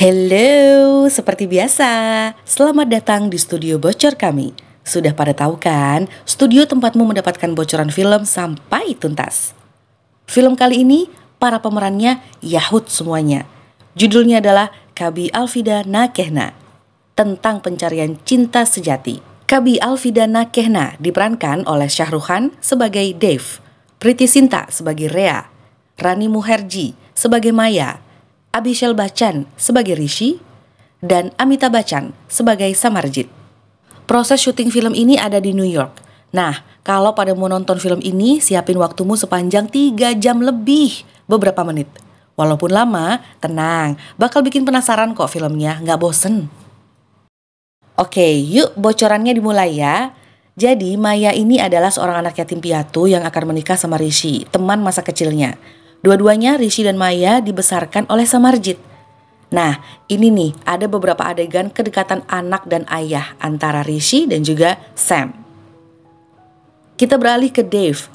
Hello, seperti biasa, selamat datang di studio bocor kami. Sudah pada tahu kan, studio tempatmu mendapatkan bocoran film sampai tuntas. Film kali ini, para pemerannya Yahud semuanya. Judulnya adalah Kabi Alvida Nakehna, tentang pencarian cinta sejati. Kabi Alvida Nakehna diperankan oleh Shah Rukh Khan sebagai Dave, Preity Zinta sebagai Rhea, Rani Mukherjee sebagai Maya, Abhishek Bachchan sebagai Rishi, dan Amitabh Bachchan sebagai Samarjit. Proses syuting film ini ada di New York. Nah, kalau pada mau nonton film ini, siapin waktumu sepanjang 3 jam lebih, beberapa menit. Walaupun lama, tenang, bakal bikin penasaran kok filmnya, nggak bosen. Oke, yuk bocorannya dimulai ya. Jadi, Maya ini adalah seorang anak yatim piatu yang akan menikah sama Rishi, teman masa kecilnya. Dua-duanya, Rishi dan Maya, dibesarkan oleh Samarjit. Nah, ini nih, ada beberapa adegan kedekatan anak dan ayah antara Rishi dan juga Sam. Kita beralih ke Dave.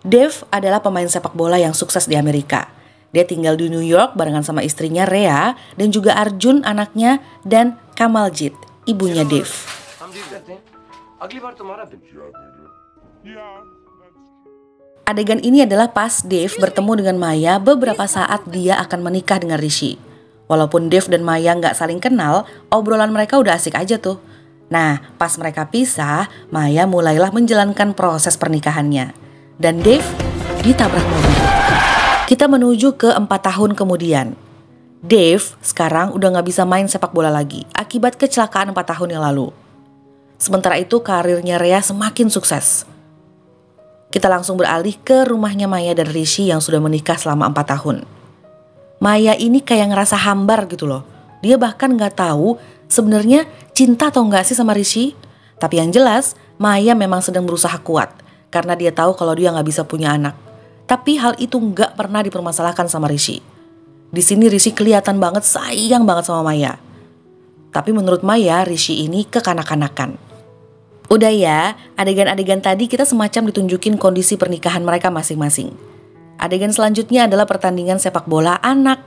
Dave adalah pemain sepak bola yang sukses di Amerika. Dia tinggal di New York barengan sama istrinya Rhea dan juga Arjun anaknya dan Kamaljit, ibunya Dave. Adegan ini adalah pas Dave bertemu dengan Maya beberapa saat dia akan menikah dengan Rishi. Walaupun Dave dan Maya nggak saling kenal, obrolan mereka udah asik aja tuh. Nah, pas mereka pisah, Maya mulailah menjalankan proses pernikahannya. Dan Dave ditabrak mobil. Kita menuju ke 4 tahun kemudian. Dave sekarang udah nggak bisa main sepak bola lagi akibat kecelakaan 4 tahun yang lalu. Sementara itu karirnya Rhea semakin sukses. Kita langsung beralih ke rumahnya Maya dan Rishi yang sudah menikah selama 4 tahun. Maya ini kayak ngerasa hambar gitu loh. Dia bahkan gak tahu sebenarnya cinta atau enggak sih sama Rishi. Tapi yang jelas, Maya memang sedang berusaha kuat karena dia tahu kalau dia gak bisa punya anak. Tapi hal itu gak pernah dipermasalahkan sama Rishi. Di sini Rishi kelihatan banget sayang banget sama Maya. Tapi menurut Maya, Rishi ini kekanak-kanakan. Udah ya, adegan-adegan tadi kita semacam ditunjukin kondisi pernikahan mereka masing-masing. Adegan selanjutnya adalah pertandingan sepak bola anak.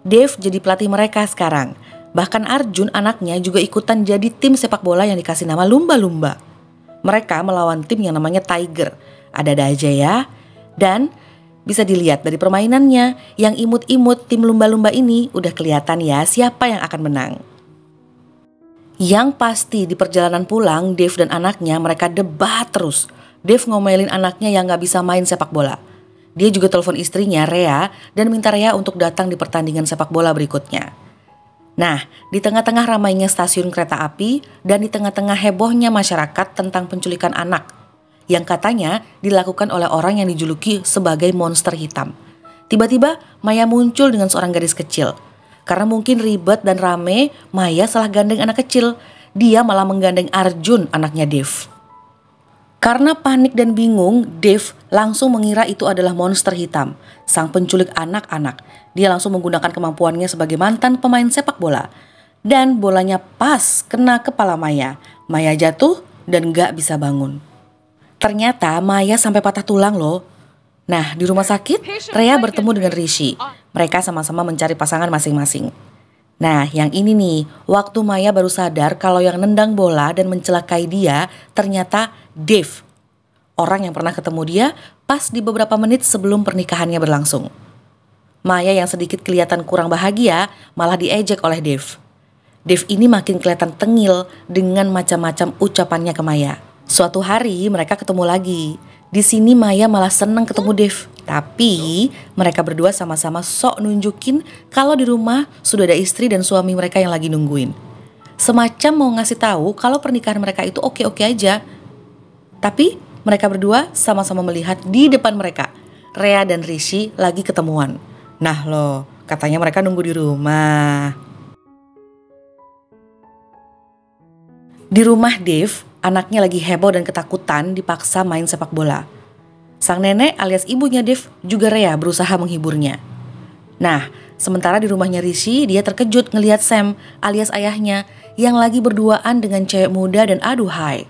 Dave jadi pelatih mereka sekarang. Bahkan Arjun anaknya juga ikutan jadi tim sepak bola yang dikasih nama lumba-lumba. Mereka melawan tim yang namanya Tiger. Ada-ada aja ya. Dan bisa dilihat dari permainannya, yang imut-imut tim lumba-lumba ini udah kelihatan ya siapa yang akan menang. Yang pasti di perjalanan pulang, Dave dan anaknya mereka debat terus. Dave ngomelin anaknya yang gak bisa main sepak bola. Dia juga telepon istrinya, Rhea, dan minta Rhea untuk datang di pertandingan sepak bola berikutnya. Nah, di tengah-tengah ramainya stasiun kereta api dan di tengah-tengah hebohnya masyarakat tentang penculikan anak, yang katanya dilakukan oleh orang yang dijuluki sebagai monster hitam. Tiba-tiba Maya muncul dengan seorang gadis kecil. Karena mungkin ribet dan rame, Maya salah gandeng anak kecil. Dia malah menggandeng Arjun, anaknya Dave. Karena panik dan bingung, Dave langsung mengira itu adalah monster hitam, sang penculik anak-anak. Dia langsung menggunakan kemampuannya sebagai mantan pemain sepak bola. Dan bolanya pas kena kepala Maya. Maya jatuh dan gak bisa bangun. Ternyata Maya sampai patah tulang loh. Nah, di rumah sakit, Rhea bertemu dengan Rishi. Mereka sama-sama mencari pasangan masing-masing. Nah, yang ini nih, waktu Maya baru sadar kalau yang nendang bola dan mencelakai dia ternyata Dave. Orang yang pernah ketemu dia pas di beberapa menit sebelum pernikahannya berlangsung. Maya yang sedikit kelihatan kurang bahagia malah diejek oleh Dave. Dave ini makin kelihatan tengil dengan macam-macam ucapannya ke Maya. Suatu hari mereka ketemu lagi. Di sini Maya malah seneng ketemu Dave. Tapi mereka berdua sama-sama sok nunjukin kalau di rumah sudah ada istri dan suami mereka yang lagi nungguin. Semacam mau ngasih tahu kalau pernikahan mereka itu oke-oke aja. Tapi mereka berdua sama-sama melihat di depan mereka Rhea dan Rishi lagi ketemuan. Nah loh, katanya mereka nunggu di rumah. Di rumah Dave, anaknya lagi heboh dan ketakutan dipaksa main sepak bola. Sang nenek alias ibunya Dave juga Rhea berusaha menghiburnya. Nah, sementara di rumahnya Rishi, dia terkejut ngelihat Sam alias ayahnya yang lagi berduaan dengan cewek muda dan aduhai.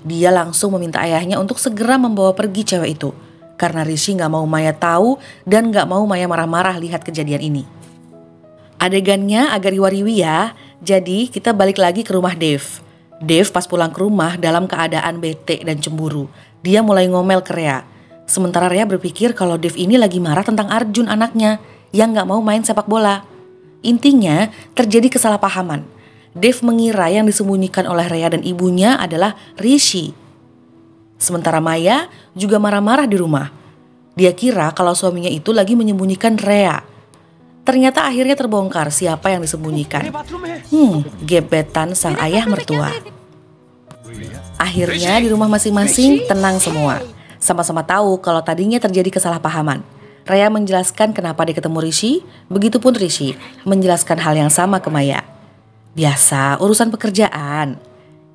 Dia langsung meminta ayahnya untuk segera membawa pergi cewek itu. Karena Rishi gak mau Maya tahu dan gak mau Maya marah-marah lihat kejadian ini. Adegannya agak riwa-riwi ya. Jadi kita balik lagi ke rumah Dave. Dave pas pulang ke rumah dalam keadaan bete dan cemburu. Dia mulai ngomel ke Rhea. Sementara Rhea berpikir kalau Dave ini lagi marah tentang Arjun anaknya yang gak mau main sepak bola. Intinya terjadi kesalahpahaman. Dave mengira yang disembunyikan oleh Rhea dan ibunya adalah Rishi. Sementara Maya juga marah-marah di rumah. Dia kira kalau suaminya itu lagi menyembunyikan Rhea. Ternyata akhirnya terbongkar siapa yang disembunyikan. Gebetan sang ayah mertua. Akhirnya di rumah masing-masing tenang semua. Sama-sama tahu kalau tadinya terjadi kesalahpahaman. Rhea menjelaskan kenapa dia ketemu Rishi, begitupun Rishi menjelaskan hal yang sama ke Maya. Biasa, urusan pekerjaan.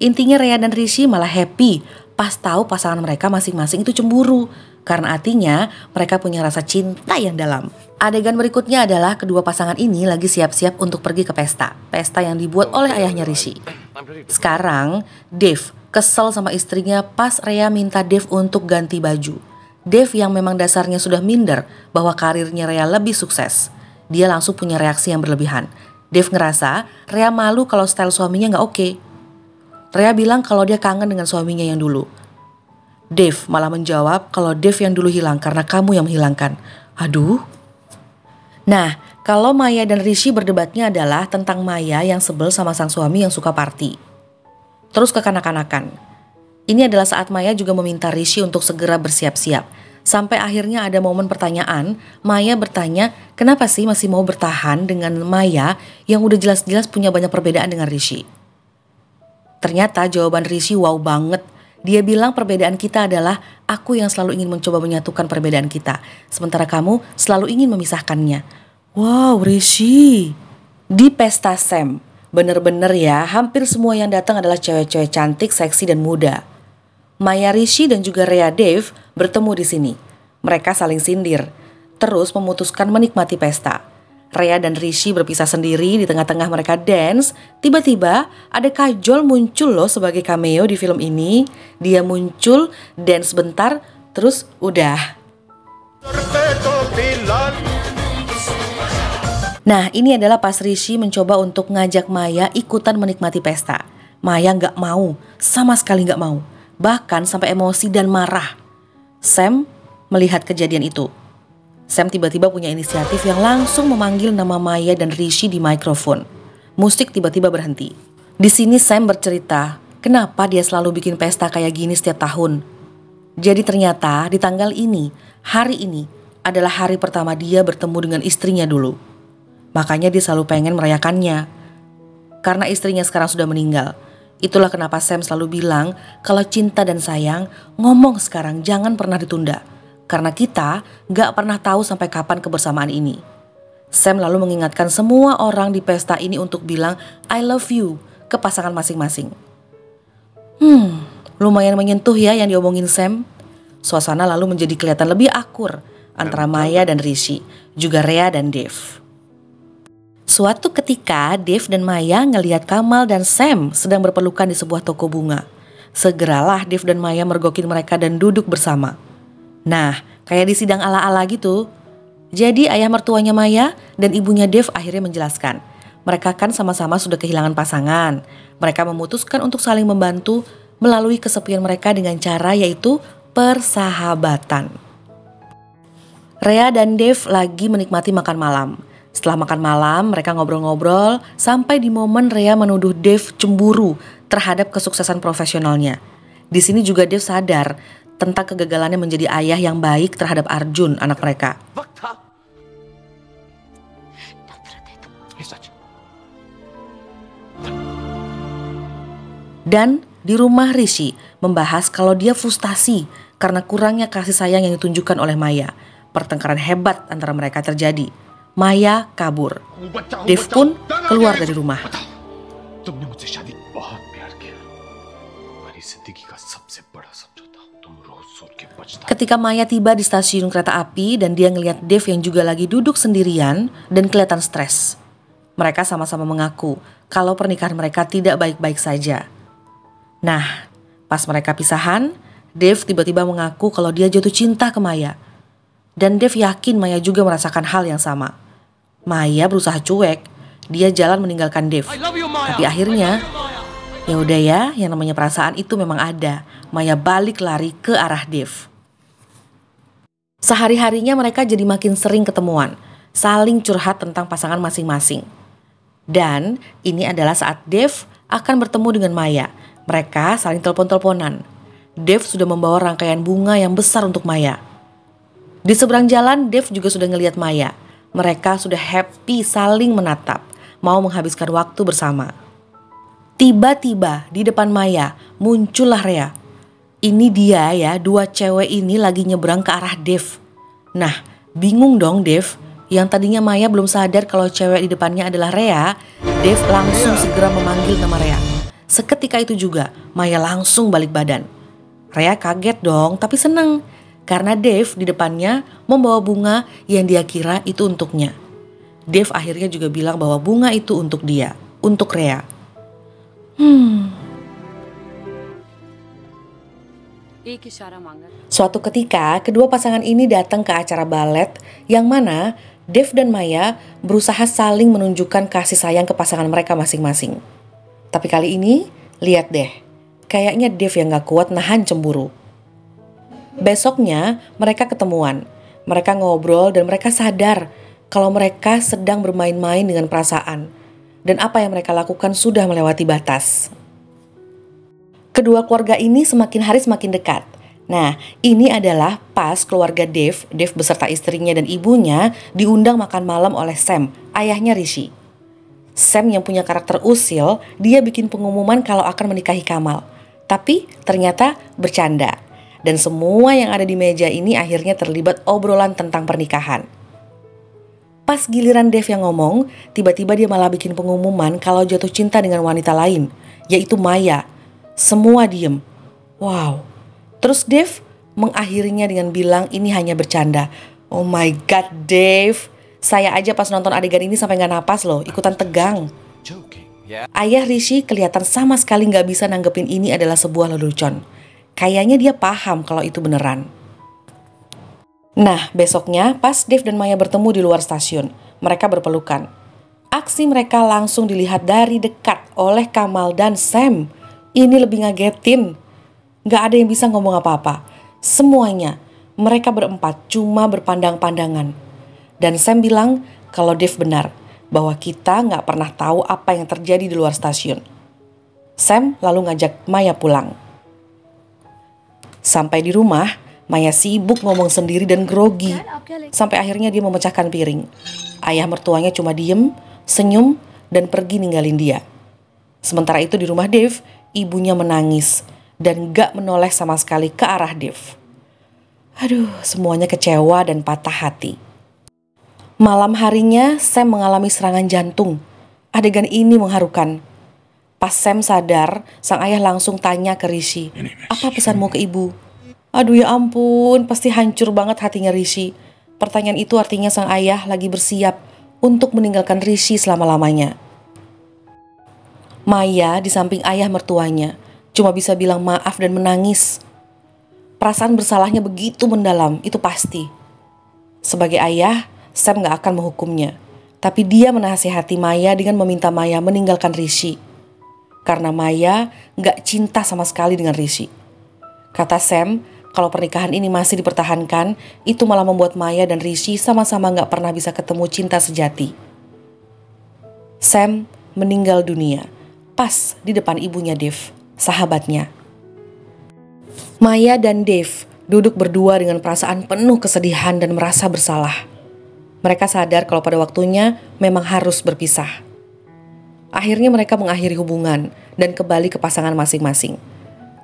Intinya Rhea dan Rishi malah happy pas tahu pasangan mereka masing-masing itu cemburu. Karena artinya mereka punya rasa cinta yang dalam. Adegan berikutnya adalah kedua pasangan ini lagi siap-siap untuk pergi ke pesta. Pesta yang dibuat oleh ayahnya Rishi. Sekarang Dave kesel sama istrinya pas Rhea minta Dave untuk ganti baju. Dave yang memang dasarnya sudah minder bahwa karirnya Rhea lebih sukses. Dia langsung punya reaksi yang berlebihan. Dave ngerasa Rhea malu kalau style suaminya gak oke. Rhea bilang kalau dia kangen dengan suaminya yang dulu. Dave malah menjawab kalau Dave yang dulu hilang karena kamu yang menghilangkan. Aduh. Nah, kalau Maya dan Rishi berdebatnya adalah tentang Maya yang sebel sama sang suami yang suka party. Terus ke kanak-kanakan. Ini adalah saat Maya juga meminta Rishi untuk segera bersiap-siap. Sampai akhirnya ada momen pertanyaan, Maya bertanya kenapa sih masih mau bertahan dengan Maya yang udah jelas-jelas punya banyak perbedaan dengan Rishi. Ternyata jawaban Rishi wow banget. Dia bilang perbedaan kita adalah aku yang selalu ingin mencoba menyatukan perbedaan kita. Sementara kamu selalu ingin memisahkannya. Wow, Rishi. Di pesta Sam, bener-bener ya hampir semua yang datang adalah cewek-cewek cantik, seksi dan muda. Maya, Rishi dan juga Rhea Dave bertemu di sini. Mereka saling sindir, terus memutuskan menikmati pesta. Rhea dan Rishi berpisah sendiri di tengah-tengah mereka dance. Tiba-tiba ada Kajol muncul loh sebagai cameo di film ini. Dia muncul, dance bentar, terus udah. Nah, ini adalah pas Rishi mencoba untuk ngajak Maya ikutan menikmati pesta. Maya gak mau, sama sekali gak mau. Bahkan sampai emosi dan marah. Sam melihat kejadian itu. Sam tiba-tiba punya inisiatif yang langsung memanggil nama Maya dan Rishi di mikrofon. Musik tiba-tiba berhenti. Di sini Sam bercerita, kenapa dia selalu bikin pesta kayak gini setiap tahun. Jadi ternyata di tanggal ini, hari ini adalah hari pertama dia bertemu dengan istrinya dulu. Makanya dia selalu pengen merayakannya. Karena istrinya sekarang sudah meninggal. Itulah kenapa Sam selalu bilang, kalau cinta dan sayang, ngomong sekarang, jangan pernah ditunda. Karena kita gak pernah tahu sampai kapan kebersamaan ini. Sam lalu mengingatkan semua orang di pesta ini untuk bilang I love you ke pasangan masing-masing. Lumayan menyentuh ya yang diomongin Sam. Suasana lalu menjadi kelihatan lebih akur antara Maya dan Rishi, juga Rhea dan Dave. Suatu ketika Dave dan Maya ngelihat Kamal dan Sam sedang berpelukan di sebuah toko bunga. Segeralah Dave dan Maya mergokin mereka dan duduk bersama. Nah, kayak di sidang ala-ala gitu. Jadi ayah mertuanya Maya dan ibunya Dave akhirnya menjelaskan. Mereka kan sama-sama sudah kehilangan pasangan. Mereka memutuskan untuk saling membantu melalui kesepian mereka dengan cara yaitu persahabatan. Rhea dan Dave lagi menikmati makan malam. Setelah makan malam, mereka ngobrol-ngobrol sampai di momen Rhea menuduh Dave cemburu terhadap kesuksesan profesionalnya. Di sini juga Dave sadar tentang kegagalannya menjadi ayah yang baik terhadap Arjun, anak mereka. Dan di rumah Rishi membahas kalau dia frustasi karena kurangnya kasih sayang yang ditunjukkan oleh Maya. Pertengkaran hebat antara mereka terjadi. Maya kabur. Dave pun keluar dari rumah. Ketika Maya tiba di stasiun kereta api dan dia ngelihat Dave yang juga lagi duduk sendirian dan kelihatan stres. Mereka sama-sama mengaku kalau pernikahan mereka tidak baik-baik saja. Nah, pas mereka pisahan, Dave tiba-tiba mengaku kalau dia jatuh cinta ke Maya. Dan Dave yakin Maya juga merasakan hal yang sama. Maya berusaha cuek, dia jalan meninggalkan Dave. Tapi akhirnya, ya udah ya, yang namanya perasaan itu memang ada. Maya balik lari ke arah Dave. Sehari-harinya mereka jadi makin sering ketemuan, saling curhat tentang pasangan masing-masing. Dan ini adalah saat Dave akan bertemu dengan Maya. Mereka saling telepon-teleponan. Dave sudah membawa rangkaian bunga yang besar untuk Maya. Di seberang jalan, Dave juga sudah ngelihat Maya. Mereka sudah happy saling menatap, mau menghabiskan waktu bersama. Tiba-tiba di depan Maya muncullah Rhea. Ini dia ya, dua cewek ini lagi nyebrang ke arah Dave. Nah, bingung dong Dave. Yang tadinya Maya belum sadar kalau cewek di depannya adalah Rhea, Dave langsung segera memanggil nama Rhea. Seketika itu juga, Maya langsung balik badan. Rhea kaget dong, tapi seneng. Karena Dave di depannya membawa bunga yang dia kira itu untuknya. Dave akhirnya juga bilang bahwa bunga itu untuk dia, untuk Rhea. Suatu ketika, kedua pasangan ini datang ke acara balet yang mana Dave dan Maya berusaha saling menunjukkan kasih sayang ke pasangan mereka masing-masing. Tapi kali ini, lihat deh, kayaknya Dave yang gak kuat nahan cemburu. Besoknya, mereka ketemuan. Mereka ngobrol dan mereka sadar kalau mereka sedang bermain-main dengan perasaan. Dan apa yang mereka lakukan sudah melewati batas. Kedua keluarga ini semakin hari semakin dekat. Nah, ini adalah pas keluarga Dave beserta istrinya dan ibunya diundang makan malam oleh Sam, ayahnya Rishi. Sam yang punya karakter usil, dia bikin pengumuman kalau akan menikahi Kamal. Tapi ternyata bercanda. Dan semua yang ada di meja ini akhirnya terlibat obrolan tentang pernikahan. Pas giliran Dave yang ngomong, tiba-tiba dia malah bikin pengumuman kalau jatuh cinta dengan wanita lain, yaitu Maya. Semua diem. Wow. Terus Dave mengakhirinya dengan bilang ini hanya bercanda. Oh my god Dave, saya aja pas nonton adegan ini sampai gak napas loh, ikutan tegang. Ayah Rishi kelihatan sama sekali gak bisa nanggepin ini adalah sebuah lelucon. Kayaknya dia paham kalau itu beneran. Nah, besoknya pas Dave dan Maya bertemu di luar stasiun, mereka berpelukan. Aksi mereka langsung dilihat dari dekat oleh Kamal dan Sam. Ini lebih ngagetin. Gak ada yang bisa ngomong apa-apa. Semuanya, mereka berempat cuma berpandang-pandangan. Dan Sam bilang kalau Dave benar, bahwa kita gak pernah tahu apa yang terjadi di luar stasiun. Sam lalu ngajak Maya pulang. Sampai di rumah, Maya sibuk ngomong sendiri dan grogi. Sampai akhirnya dia memecahkan piring. Ayah mertuanya cuma diem, senyum, dan pergi ninggalin dia. Sementara itu di rumah Dave, ibunya menangis dan gak menoleh sama sekali ke arah Dave. Aduh, semuanya kecewa dan patah hati. Malam harinya, Sam mengalami serangan jantung. Adegan ini mengharukan. Pas Sam sadar, sang ayah langsung tanya ke Rishi, apa pesanmu ke ibu? Aduh ya ampun, pasti hancur banget hatinya Rishi. Pertanyaan itu artinya sang ayah lagi bersiap untuk meninggalkan Rishi selama-lamanya. Maya di samping ayah mertuanya cuma bisa bilang maaf dan menangis. Perasaan bersalahnya begitu mendalam, itu pasti. Sebagai ayah, Sam gak akan menghukumnya. Tapi dia menasihati Maya dengan meminta Maya meninggalkan Rishi. Karena Maya gak cinta sama sekali dengan Rishi. Kata Sam, kalau pernikahan ini masih dipertahankan, itu malah membuat Maya dan Rishi sama-sama gak pernah bisa ketemu cinta sejati. Sam meninggal dunia, pas di depan ibunya Dave, sahabatnya. Maya dan Dave duduk berdua dengan perasaan penuh kesedihan dan merasa bersalah. Mereka sadar kalau pada waktunya memang harus berpisah. Akhirnya mereka mengakhiri hubungan dan kembali ke pasangan masing-masing.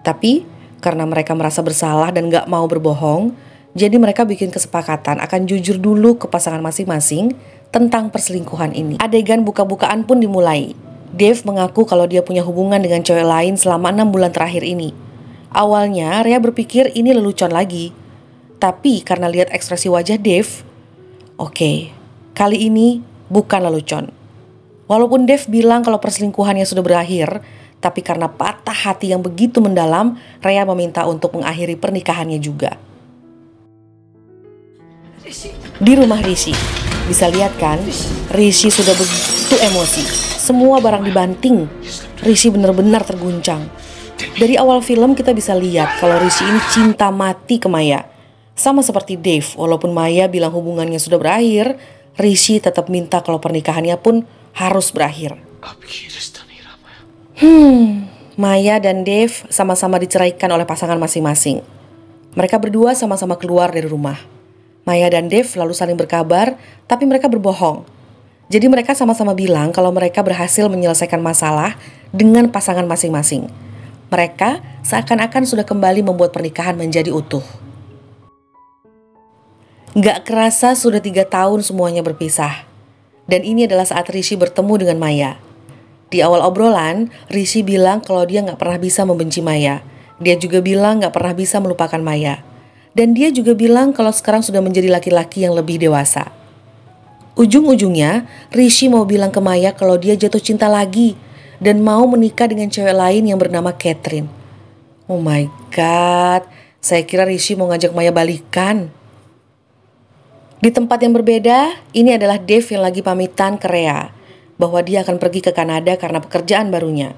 Tapi karena mereka merasa bersalah dan gak mau berbohong, jadi mereka bikin kesepakatan akan jujur dulu ke pasangan masing-masing tentang perselingkuhan ini. Adegan buka-bukaan pun dimulai. Dave mengaku kalau dia punya hubungan dengan cewek lain selama 6 bulan terakhir ini. Awalnya Rhea berpikir ini lelucon lagi. Tapi karena lihat ekspresi wajah Dave, oke, kali ini bukan lelucon. Walaupun Dave bilang kalau perselingkuhannya sudah berakhir, tapi karena patah hati yang begitu mendalam, Rhea meminta untuk mengakhiri pernikahannya juga. Di rumah Rishi, bisa lihat kan, Rishi sudah begitu emosi. Semua barang dibanting. Rishi benar-benar terguncang. Dari awal film kita bisa lihat kalau Rishi ini cinta mati ke Maya. Sama seperti Dave, walaupun Maya bilang hubungannya sudah berakhir, Rishi tetap minta kalau pernikahannya pun harus berakhir. Maya dan Dave sama-sama diceraikan oleh pasangan masing-masing. Mereka berdua sama-sama keluar dari rumah. Maya dan Dave lalu saling berkabar, tapi mereka berbohong. Jadi mereka sama-sama bilang kalau mereka berhasil menyelesaikan masalah dengan pasangan masing-masing. Mereka seakan-akan sudah kembali membuat pernikahan menjadi utuh. Gak kerasa sudah 3 tahun semuanya berpisah. Dan ini adalah saat Rishi bertemu dengan Maya. Di awal obrolan, Rishi bilang kalau dia gak pernah bisa membenci Maya. Dia juga bilang gak pernah bisa melupakan Maya. Dan dia juga bilang kalau sekarang sudah menjadi laki-laki yang lebih dewasa. Ujung-ujungnya, Rishi mau bilang ke Maya kalau dia jatuh cinta lagi dan mau menikah dengan cewek lain yang bernama Catherine. Oh my god, saya kira Rishi mau ngajak Maya balikan. Di tempat yang berbeda, ini adalah Dave yang lagi pamitan ke Rhea bahwa dia akan pergi ke Kanada karena pekerjaan barunya.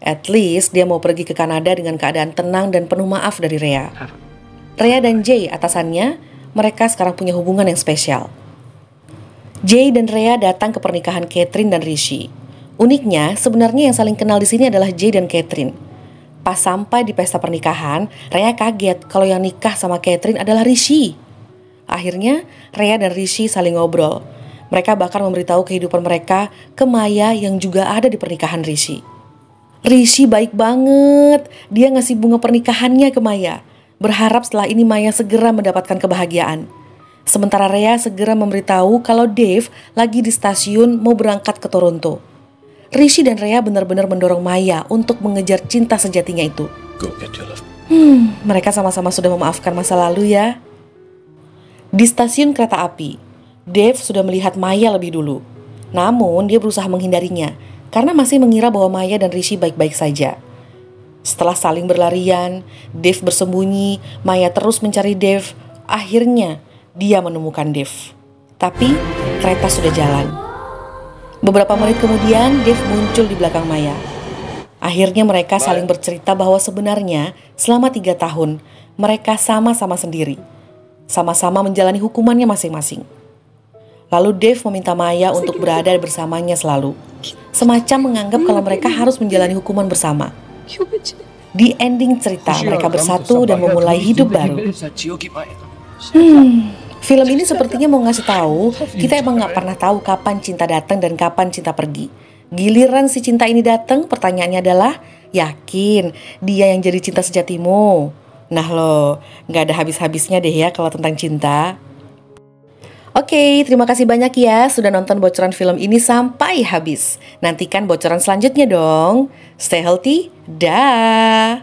At least dia mau pergi ke Kanada dengan keadaan tenang dan penuh maaf dari Rhea. Rhea dan Jay atasannya, mereka sekarang punya hubungan yang spesial. Jay dan Rhea datang ke pernikahan Catherine dan Rishi. Uniknya, sebenarnya yang saling kenal di sini adalah Jay dan Catherine. Pas sampai di pesta pernikahan, Rhea kaget kalau yang nikah sama Catherine adalah Rishi. Akhirnya, Rhea dan Rishi saling ngobrol. Mereka bahkan memberitahu kehidupan mereka ke Maya yang juga ada di pernikahan Rishi. Rishi baik banget. Dia ngasih bunga pernikahannya ke Maya, berharap setelah ini Maya segera mendapatkan kebahagiaan. Sementara Rhea segera memberitahu kalau Dave lagi di stasiun mau berangkat ke Toronto. Rishi dan Rhea benar-benar mendorong Maya untuk mengejar cinta sejatinya itu. Mereka sama-sama sudah memaafkan masa lalu ya. Di stasiun kereta api, Dave sudah melihat Maya lebih dulu. Namun dia berusaha menghindarinya karena masih mengira bahwa Maya dan Rishi baik-baik saja. Setelah saling berlarian, Dave bersembunyi, Maya terus mencari Dave. Akhirnya dia menemukan Dave. Tapi kereta sudah jalan. Beberapa menit kemudian Dave muncul di belakang Maya. Akhirnya mereka saling bercerita bahwa sebenarnya selama 3 tahun mereka sama-sama sendiri. Sama-sama menjalani hukumannya masing-masing. Lalu Dave meminta Maya untuk berada bersamanya selalu. Semacam menganggap kalau mereka harus menjalani hukuman bersama. Di ending cerita, mereka bersatu dan memulai hidup baru. Film ini sepertinya mau ngasih tahu, kita emang gak pernah tahu kapan cinta datang dan kapan cinta pergi. Giliran si cinta ini datang, pertanyaannya adalah, yakin dia yang jadi cinta sejatimu? Nah loh, gak ada habis-habisnya deh ya kalau tentang cinta. Oke, terima kasih banyak ya sudah nonton bocoran film ini sampai habis. Nantikan bocoran selanjutnya dong. Stay healthy, dah.